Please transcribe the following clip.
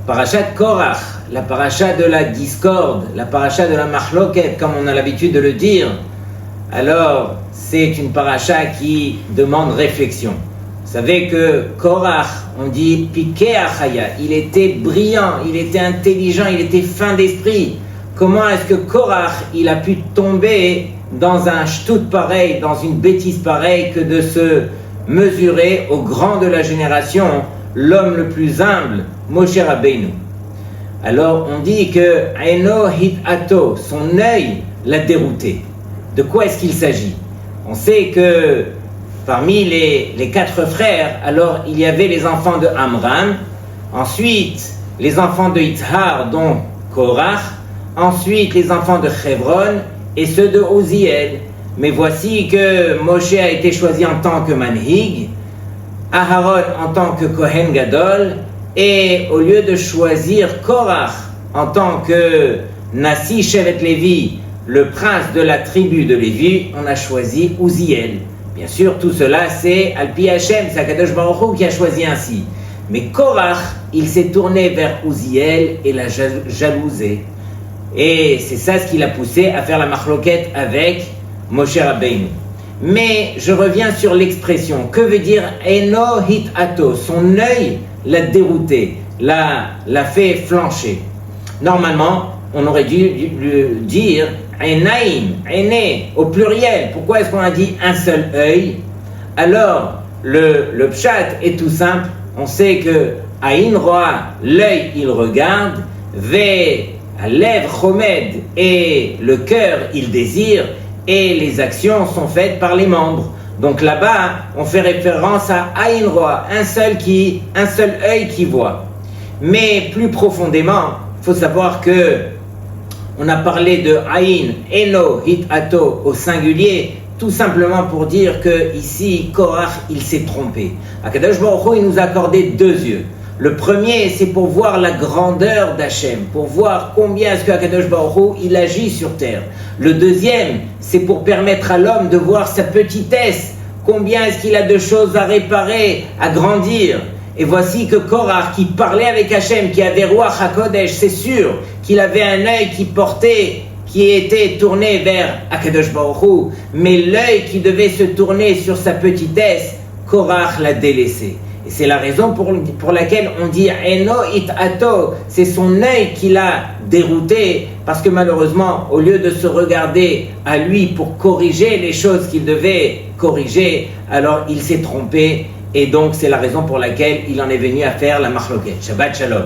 Parashat Korach, la paracha de la discorde, la paracha de la machloket, comme on a l'habitude de le dire, alors c'est une paracha qui demande réflexion. Vous savez que Korach, on dit piqué achaya, il était brillant, il était intelligent, il était fin d'esprit. Comment est-ce que Korach, il a pu tomber dans un shtout pareil, dans une bêtise pareille, que de se mesurer au grand de la génération, l'homme le plus humble, Moshe Rabbeinu. Alors on dit que Eno hit ato, son œil l'a dérouté. De quoi est-ce qu'il s'agit? On sait que parmi les 4 frères, alors il y avait les enfants de Amram, ensuite les enfants de Yitzhar, dont Korach, ensuite les enfants de Chevron et ceux de Uziel. Mais voici que Moshe a été choisi en tant que manhig, Aharon en tant que Kohen Gadol, et au lieu de choisir Korach en tant que Nasi Shevet Lévi, le prince de la tribu de Lévi, on a choisi Uziel. Bien sûr, tout cela c'est Al-Pi Hashem, c'est Akadosh Baruch Hu qui a choisi ainsi. Mais Korach, il s'est tourné vers Uziel et l'a jalousé. Et c'est ça ce qui l'a poussé à faire la machloket avec Moshe Rabbeinu. Mais je reviens sur l'expression. Que veut dire Eno hit ato? Son œil l'a dérouté, l'a fait flancher. Normalement, on aurait dû dire Enaim, Ene, au pluriel. Pourquoi est-ce qu'on a dit un seul œil? Alors, le pshat est tout simple. On sait que Aïn Roa, l'œil il regarde, Ve, lèvre chomed, et le cœur il désire, et les actions sont faites par les membres. Donc là-bas, on fait référence à Aïn Roa, un seul œil qui voit. Mais plus profondément, il faut savoir que on a parlé de Aïn, Eno, Hit, Ato au singulier, tout simplement pour dire que ici, Korach, il s'est trompé. Akadosh Baruch Hu, il nous a accordé 2 yeux. Le premier, c'est pour voir la grandeur d'Hachem, pour voir combien est-ce que Akadosh Baruch Hu, il agit sur terre. Le deuxième, c'est pour permettre à l'homme de voir sa petitesse, combien est-ce qu'il a de choses à réparer, à grandir. Et voici que Korach, qui parlait avec Hachem, qui avait Ruach HaKodesh, c'est sûr qu'il avait un œil qui était tourné vers Akadosh Baruch Hu, mais l'œil qui devait se tourner sur sa petitesse, Korach l'a délaissé. Et c'est la raison pour laquelle on dit Eno it ato, c'est son œil qui l'a dérouté, parce que malheureusement, au lieu de se regarder à lui pour corriger les choses qu'il devait corriger, alors il s'est trompé, et donc c'est la raison pour laquelle il en est venu à faire la machloket. Shabbat Shalom.